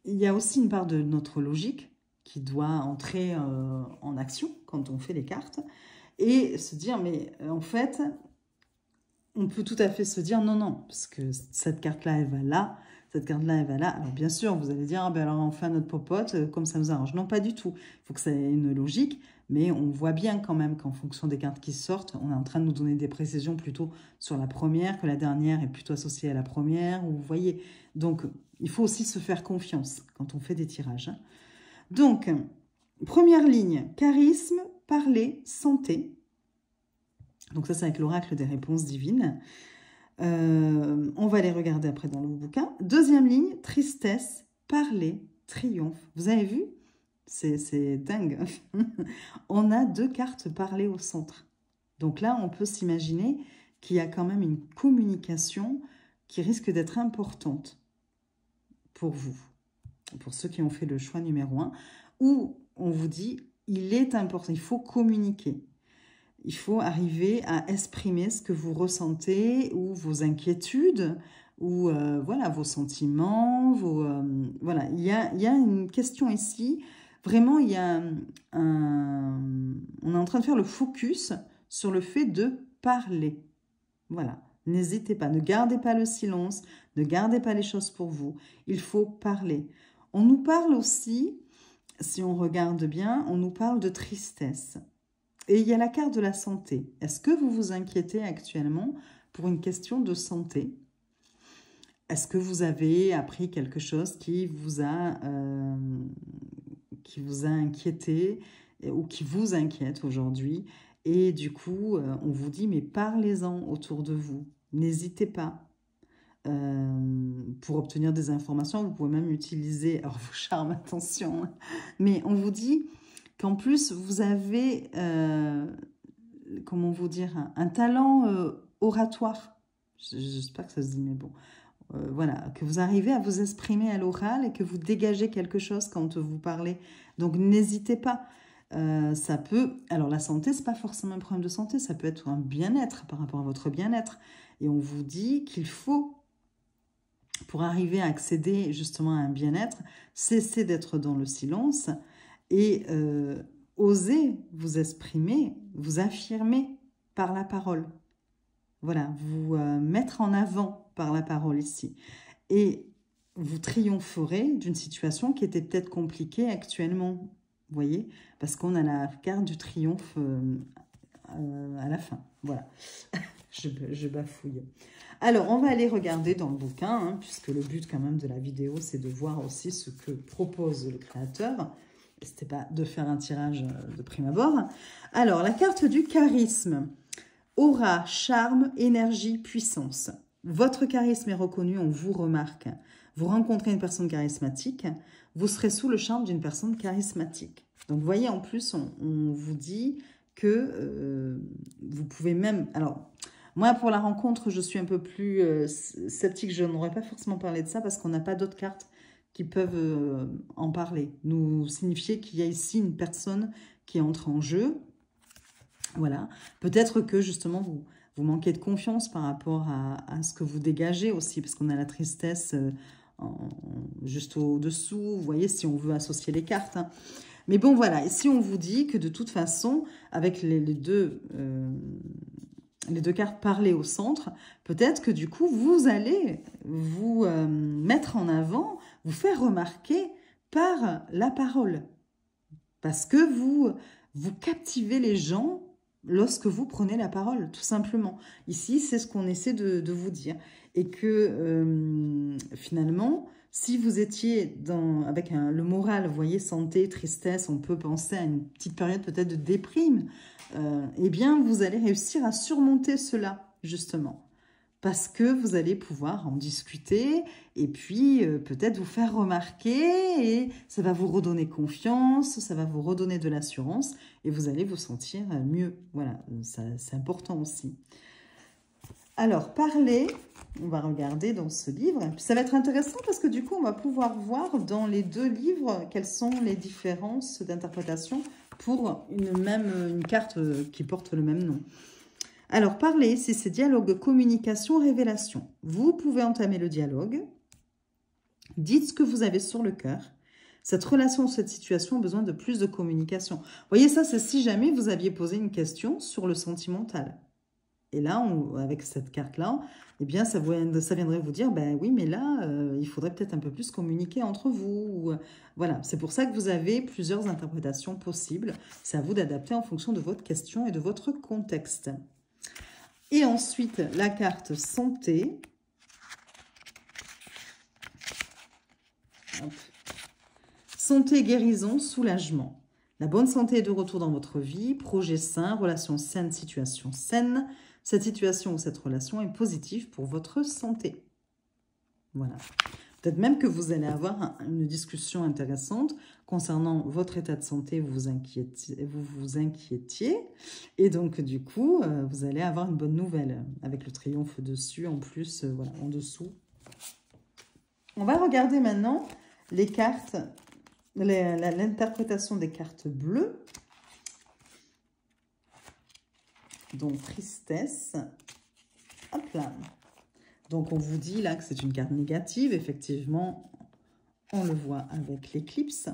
y a aussi une part de notre logique qui doit entrer en action quand on fait les cartes et se dire, mais en fait, on peut tout à fait se dire, non, non, parce que cette carte-là, elle va là, cette carte-là, elle va là. Alors bien sûr, vous allez dire, ah, ben alors on fait notre popote comme ça nous arrange. Non, pas du tout. Il faut que ça ait une logique. Mais on voit bien quand même qu'en fonction des cartes qui sortent, on est en train de nous donner des précisions plutôt sur la première, que la dernière est plutôt associée à la première, vous voyez. Donc, il faut aussi se faire confiance quand on fait des tirages. Donc, première ligne, charisme, parler, santé. Donc ça, c'est avec l'oracle des réponses divines. On va les regarder après dans le bouquin. Deuxième ligne, tristesse, parler, triomphe. Vous avez vu ? C'est dingue. On a 2 cartes parlées au centre. Donc là, on peut s'imaginer qu'il y a quand même une communication qui risque d'être importante pour vous, pour ceux qui ont fait le choix numéro 1, où on vous dit, il est important, il faut communiquer. Il faut arriver à exprimer ce que vous ressentez ou vos inquiétudes ou voilà, vos sentiments. Voilà, il y a une question ici. Vraiment, il y a on est en train de faire le focus sur le fait de parler. Voilà, n'hésitez pas, ne gardez pas le silence, ne gardez pas les choses pour vous. Il faut parler. On nous parle aussi, si on regarde bien, on nous parle de tristesse. Et il y a la carte de la santé. Est-ce que vous vous inquiétez actuellement pour une question de santé ? Est-ce que vous avez appris quelque chose qui vous a inquiété ou qui vous inquiète aujourd'hui? Et du coup, on vous dit, mais parlez-en autour de vous. N'hésitez pas. Pour obtenir des informations, vous pouvez même utiliser alors vos charmes, attention. Hein. Mais on vous dit qu'en plus, vous avez, comment vous dire, un talent oratoire. J'espère que ça se dit, mais bon. voilà, que vous arrivez à vous exprimer à l'oral et que vous dégagez quelque chose quand vous parlez. Donc, n'hésitez pas. Ça peut... Alors, la santé, ce n'est pas forcément un problème de santé, ça peut être un bien-être par rapport à votre bien-être. Et on vous dit qu'il faut, pour arriver à accéder justement à un bien-être, cesser d'être dans le silence et oser vous exprimer, vous affirmer par la parole. Voilà, vous mettre en avant par la parole ici. Et vous triompherez d'une situation qui était peut-être compliquée actuellement. Vous voyez, parce qu'on a la carte du triomphe à la fin. Voilà, je bafouille. Alors, on va aller regarder dans le bouquin, hein, puisque le but quand même de la vidéo, c'est de voir aussi ce que propose le créateur. Ce n'était pas de faire un tirage de prime abord. Alors, la carte du charisme. Aura, charme, énergie, puissance. Votre charisme est reconnu, on vous remarque. Vous rencontrez une personne charismatique, vous serez sous le charme d'une personne charismatique. Donc, vous voyez, en plus, on vous dit que vous pouvez même... Alors, moi, pour la rencontre, je suis un peu plus sceptique. Je n'aurais pas forcément parlé de ça parce qu'on n'a pas d'autres cartes qui peuvent en parler. Nous signifier qu'il y a ici une personne qui entre en jeu. Voilà. Peut-être que, justement, vous manquez de confiance par rapport à ce que vous dégagez aussi, parce qu'on a la tristesse juste au-dessous. Vous voyez, si on veut associer les cartes, hein. Mais bon, voilà. Ici, on vous dit que de toute façon, avec les deux cartes parlées au centre, peut-être que du coup, vous allez vous mettre en avant, vous faire remarquer par la parole. Parce que vous captivez les gens lorsque vous prenez la parole, tout simplement. Ici, c'est ce qu'on essaie de vous dire. Et que finalement, si vous étiez avec le moral, vous voyez, santé, tristesse, on peut penser à une petite période peut-être de déprime, eh bien, vous allez réussir à surmonter cela, justement. Parce que vous allez pouvoir en discuter et puis peut-être vous faire remarquer et ça va vous redonner confiance, ça va vous redonner de l'assurance et vous allez vous sentir mieux. Voilà, c'est important aussi. Alors, parler, on va regarder dans ce livre. Ça va être intéressant parce que du coup, on va pouvoir voir dans les deux livres quelles sont les différences d'interprétation pour une carte qui porte le même nom. Alors, parler, ici, c'est dialogue, communication, révélation. Vous pouvez entamer le dialogue. Dites ce que vous avez sur le cœur. Cette relation, cette situation a besoin de plus de communication. Vous voyez, ça, c'est si jamais vous aviez posé une question sur le sentimental. Et là, avec cette carte-là, eh bien, ça viendrait vous dire, ben oui, mais là, il faudrait peut-être un peu plus communiquer entre vous. Voilà, c'est pour ça que vous avez plusieurs interprétations possibles. C'est à vous d'adapter en fonction de votre question et de votre contexte. Et ensuite, la carte santé. Hop. Santé, guérison, soulagement. La bonne santé est de retour dans votre vie. Projet sain, relation saine, situation saine. Cette situation ou cette relation est positive pour votre santé. Voilà. Peut-être même que vous allez avoir une discussion intéressante concernant votre état de santé, vous vous inquiétiez. Et donc, du coup, vous allez avoir une bonne nouvelle avec le triomphe dessus, en plus, voilà, en dessous. On va regarder maintenant les cartes, l'interprétation des cartes bleues. Donc, tristesse. Hop là. Donc, on vous dit là que c'est une carte négative. Effectivement, on le voit avec l'éclipse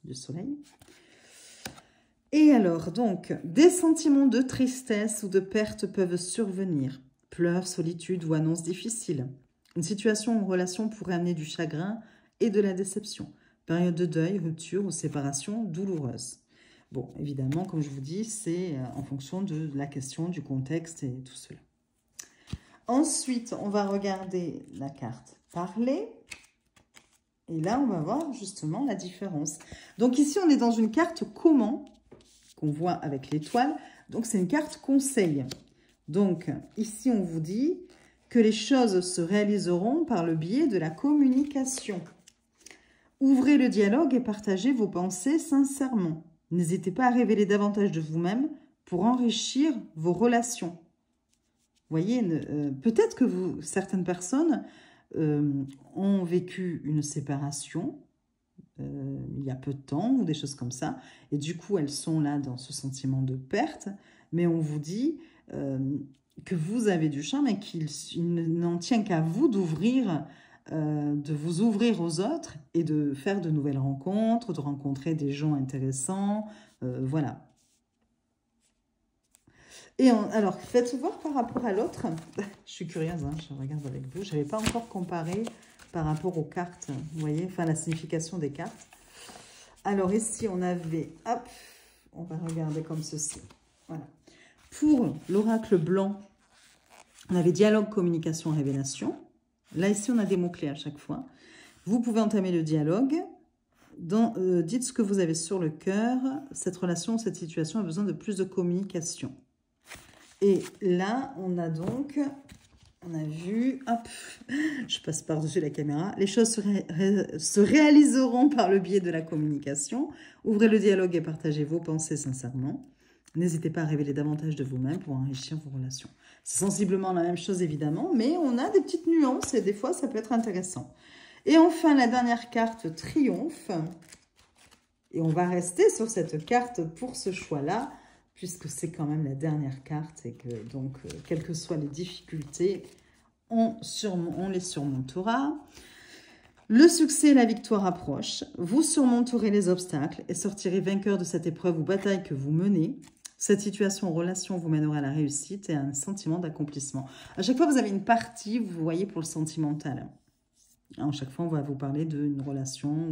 du soleil. Et alors, donc, des sentiments de tristesse ou de perte peuvent survenir. Pleurs, solitude ou annonces difficiles. Une situation ou relation pourrait amener du chagrin et de la déception. Période de deuil, rupture ou séparation douloureuse. Bon, évidemment, comme je vous dis, c'est en fonction de la question, du contexte et tout cela. Ensuite, on va regarder la carte parler. Et là, on va voir justement la différence. Donc ici, on est dans une carte comment, qu'on voit avec l'étoile. Donc, c'est une carte conseil. Donc, ici, on vous dit que les choses se réaliseront par le biais de la communication. Ouvrez le dialogue et partagez vos pensées sincèrement. N'hésitez pas à révéler davantage de vous-même pour enrichir vos relations. Vous voyez, peut-être que certaines personnes ont vécu une séparation il y a peu de temps ou des choses comme ça. Et du coup, elles sont là dans ce sentiment de perte. Mais on vous dit que vous avez du charme et qu'il n'en tient qu'à vous d'ouvrir, de vous ouvrir aux autres et de faire de nouvelles rencontres, de rencontrer des gens intéressants. Voilà. Et alors, faites voir par rapport à l'autre. Je suis curieuse, hein, je regarde avec vous. Je n'avais pas encore comparé par rapport aux cartes, vous voyez, enfin la signification des cartes. Alors ici, on avait, hop, on va regarder comme ceci. Voilà. Pour l'oracle blanc, on avait dialogue, communication, révélation. Là, ici, on a des mots-clés à chaque fois. Vous pouvez entamer le dialogue. Dites ce que vous avez sur le cœur. Cette relation, cette situation a besoin de plus de communication. Et là, on a donc, on a vu, hop, je passe par-dessus la caméra, les choses se réaliseront par le biais de la communication. Ouvrez le dialogue et partagez vos pensées sincèrement. N'hésitez pas à révéler davantage de vous-même pour enrichir vos relations. C'est sensiblement la même chose évidemment, mais on a des petites nuances et des fois ça peut être intéressant. Et enfin, la dernière carte, triomphe. Et on va rester sur cette carte pour ce choix-là, puisque c'est quand même la dernière carte et que donc, quelles que soient les difficultés, on les surmontera. Le succès et la victoire approchent. Vous surmonterez les obstacles et sortirez vainqueur de cette épreuve ou bataille que vous menez. Cette situation en relation vous mènera à la réussite et à un sentiment d'accomplissement. À chaque fois, vous avez une partie, vous voyez, pour le sentimental. À chaque fois, on va vous parler d'une relation.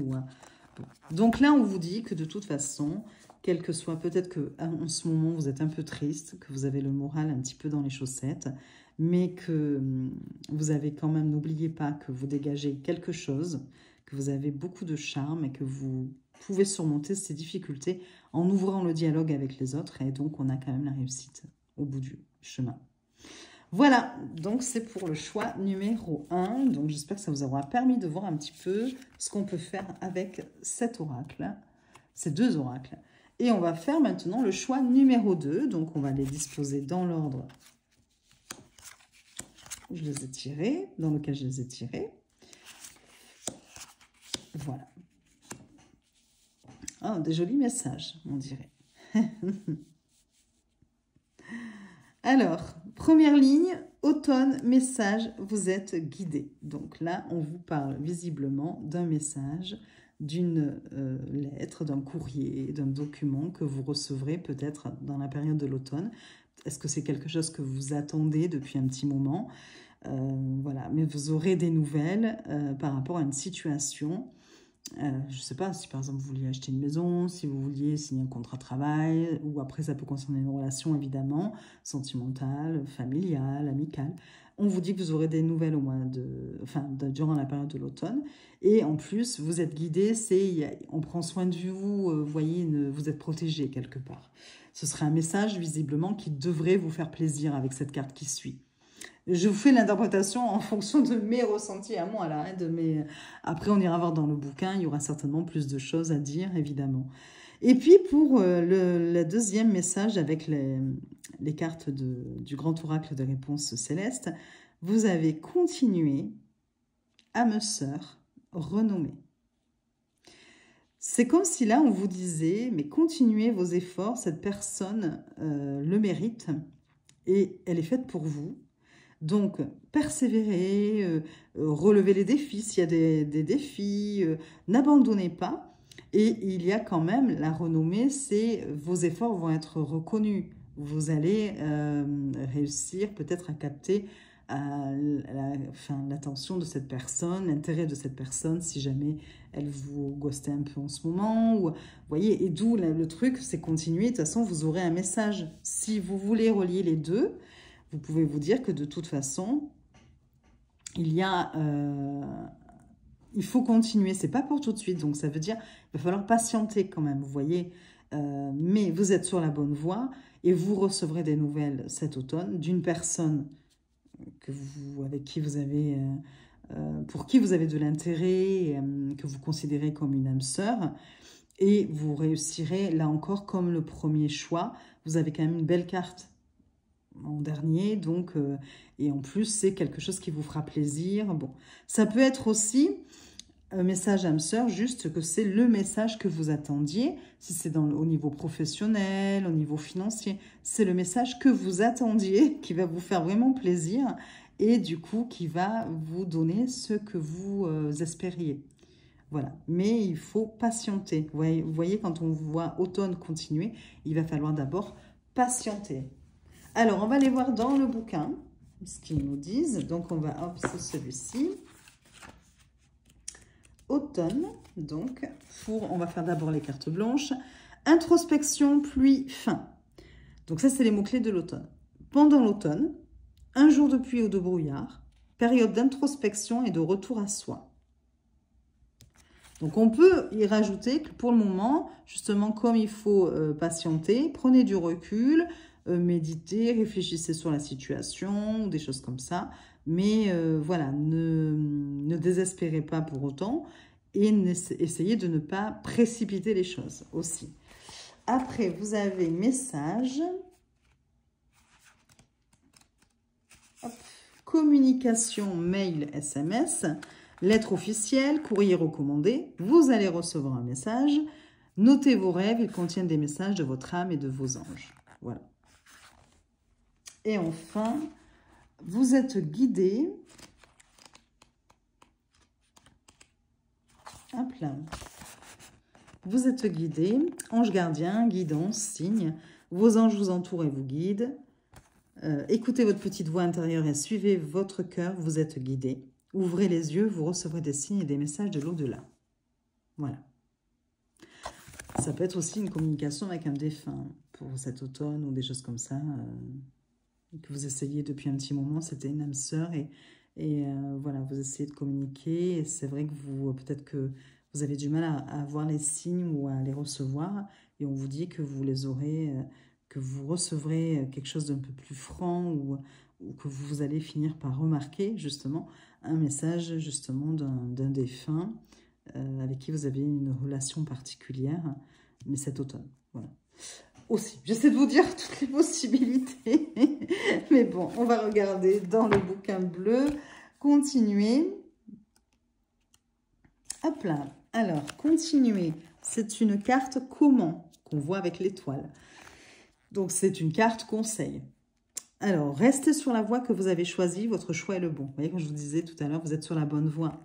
Donc là, on vous dit que de toute façon, quel que soit, peut-être qu'en ce moment, vous êtes un peu triste, que vous avez le moral un petit peu dans les chaussettes, mais que vous avez quand même, n'oubliez pas que vous dégagez quelque chose, que vous avez beaucoup de charme et que vous pouvez surmonter ces difficultés en ouvrant le dialogue avec les autres. Et donc, on a quand même la réussite au bout du chemin. Voilà, donc c'est pour le choix numéro 1. Donc, j'espère que ça vous aura permis de voir un petit peu ce qu'on peut faire avec cet oracle, ces deux oracles. Et on va faire maintenant le choix numéro 2. Donc, on va les disposer dans l'ordre où je les ai tirés, dans lequel je les ai tirés. Voilà. Ah, des jolis messages, on dirait. Alors, première ligne, automne, message, vous êtes guidé. Donc là, on vous parle visiblement d'un message, d'une lettre, d'un courrier, d'un document que vous recevrez peut-être dans la période de l'automne. Est-ce que c'est quelque chose que vous attendez depuis un petit moment? Voilà, mais vous aurez des nouvelles par rapport à une situation. Je ne sais pas si par exemple vous vouliez acheter une maison, si vous vouliez signer un contrat de travail, ou après ça peut concerner une relation évidemment, sentimentale, familiale, amicale. On vous dit que vous aurez des nouvelles au mois durant la période de l'automne. Et en plus, vous êtes guidé, on prend soin de vous, vous voyez, vous êtes protégé quelque part. Ce serait un message visiblement qui devrait vous faire plaisir avec cette carte qui suit. Je vous fais l'interprétation en fonction de mes ressentis à moi. Là, hein, Après, on ira voir dans le bouquin, il y aura certainement plus de choses à dire, évidemment. Et puis, pour le deuxième message avec les cartes du grand oracle de réponse céleste, vous avez continué, âme sœur, renommée. C'est comme si là, on vous disait, mais continuez vos efforts, cette personne le mérite et elle est faite pour vous. Donc, persévérez, relevez les défis s'il y a des défis, n'abandonnez pas. Et il y a quand même la renommée, vos efforts vont être reconnus. Vous allez réussir peut-être à capter l'attention de cette personne, l'intérêt de cette personne, si jamais elle vous ghostait un peu en ce moment. Vous voyez, et d'où le truc, c'est continuer. De toute façon, vous aurez un message. Si vous voulez relier les deux, vous pouvez vous dire que de toute façon, il faut continuer. C'est pas pour tout de suite, donc ça veut dire qu'il va falloir patienter quand même, vous voyez. Mais vous êtes sur la bonne voie et vous recevrez des nouvelles cet automne d'une personne avec qui vous avez, pour qui vous avez de l'intérêt, que vous considérez comme une âme sœur. Et vous réussirez, là encore, comme le premier choix. Vous avez quand même une belle carte en dernier, donc, et en plus, c'est quelque chose qui vous fera plaisir. Bon, ça peut être aussi un message âme sœur, juste que c'est le message que vous attendiez, si c'est au niveau professionnel, au niveau financier, c'est le message que vous attendiez, qui va vous faire vraiment plaisir, et du coup, qui va vous donner ce que vous espériez. Voilà, mais il faut patienter. Vous voyez, quand on voit automne continuer, il va falloir d'abord patienter. Alors, on va aller voir dans le bouquin ce qu'ils nous disent. Donc, on va, hop, c'est celui-ci. Automne, donc, on va faire d'abord les cartes blanches. Introspection, pluie, fin. Donc ça, c'est les mots-clés de l'automne. Pendant l'automne, un jour de pluie ou de brouillard, période d'introspection et de retour à soi. Donc on peut y rajouter que pour le moment, justement, comme il faut patienter, prenez du recul, méditez, réfléchissez sur la situation, ou des choses comme ça. Mais voilà, ne désespérez pas pour autant et essayez de ne pas précipiter les choses aussi. Après, vous avez message, hop, communication, mail, SMS, lettre officielle, courrier recommandé. Vous allez recevoir un message. Notez vos rêves, ils contiennent des messages de votre âme et de vos anges. Voilà. Et enfin, vous êtes guidé. Hop là. Vous êtes guidé. Ange gardien, guidance, signe. Vos anges vous entourent et vous guident. Écoutez votre petite voix intérieure et suivez votre cœur. Vous êtes guidé. Ouvrez les yeux, vous recevrez des signes et des messages de l'au-delà. Voilà. Ça peut être aussi une communication avec un défunt pour cet automne ou des choses comme ça. Que vous essayez depuis un petit moment, c'était une âme sœur et voilà, vous essayez de communiquer et c'est vrai que peut-être que vous avez du mal à voir les signes ou à les recevoir et on vous dit que vous les aurez, que vous recevrez quelque chose d'un peu plus franc ou que vous allez finir par remarquer justement un message justement d'un défunt avec qui vous avez une relation particulière, mais cet automne, voilà. Aussi, j'essaie de vous dire toutes les possibilités, mais bon, on va regarder dans le bouquin bleu, continuer. Hop là, alors, continuer, c'est une carte comment, qu'on voit avec l'étoile. Donc, c'est une carte conseil. Alors, restez sur la voie que vous avez choisie, votre choix est le bon. Vous voyez, comme je vous disais tout à l'heure, vous êtes sur la bonne voie.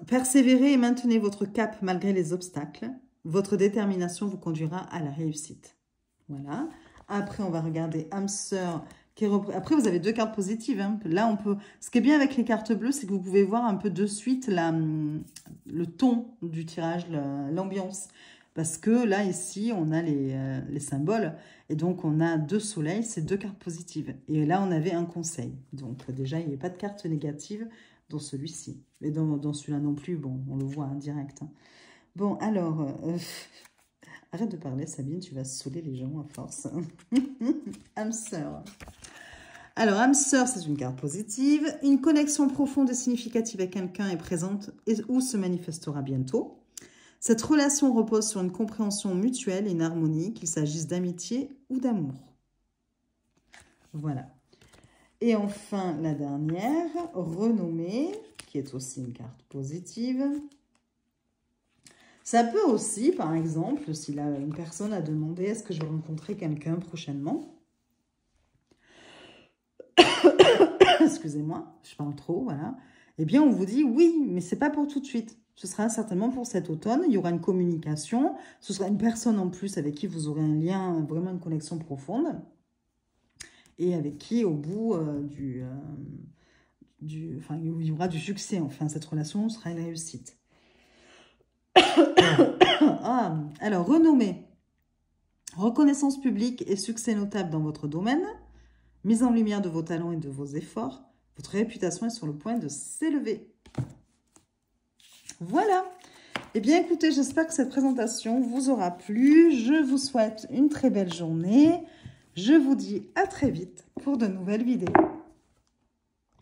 Persévérez et maintenez votre cap malgré les obstacles. Votre détermination vous conduira à la réussite. Voilà. Après, on va regarder âme sœur. Après, vous avez deux cartes positives. Hein. Là, on peut. Ce qui est bien avec les cartes bleues, c'est que vous pouvez voir un peu de suite le ton du tirage, l'ambiance. Parce que là, ici, on a les symboles. Et donc, on a deux soleils, c'est deux cartes positives. Et là, on avait un conseil. Donc, déjà, il n'y avait pas de carte négative dans celui-ci. Et dans celui-là non plus, bon, on le voit en direct. Hein. Bon, alors, arrête de parler, Sabine, tu vas saouler les gens à force. Âme sœur. Alors, âme sœur, c'est une carte positive. Une connexion profonde et significative avec quelqu'un est présente ou se manifestera bientôt. Cette relation repose sur une compréhension mutuelle et une harmonie, qu'il s'agisse d'amitié ou d'amour. Voilà. Et enfin, la dernière, renommée, qui est aussi une carte positive. Ça peut aussi, par exemple, si une personne a demandé « Est-ce que je vais rencontrer quelqu'un prochainement ?» Excusez-moi, je parle trop, voilà. Eh bien, on vous dit « Oui, mais ce n'est pas pour tout de suite. Ce sera certainement pour cet automne. Il y aura une communication. Ce sera une personne en plus avec qui vous aurez un lien, vraiment une connexion profonde. Et avec qui, au bout enfin, il y aura du succès. Enfin, cette relation sera une réussite. Ah, alors, renommée. Reconnaissance publique et succès notable dans votre domaine. Mise en lumière de vos talents et de vos efforts. Votre réputation est sur le point de s'élever. Voilà. Eh bien, écoutez, j'espère que cette présentation vous aura plu. Je vous souhaite une très belle journée. Je vous dis à très vite pour de nouvelles vidéos.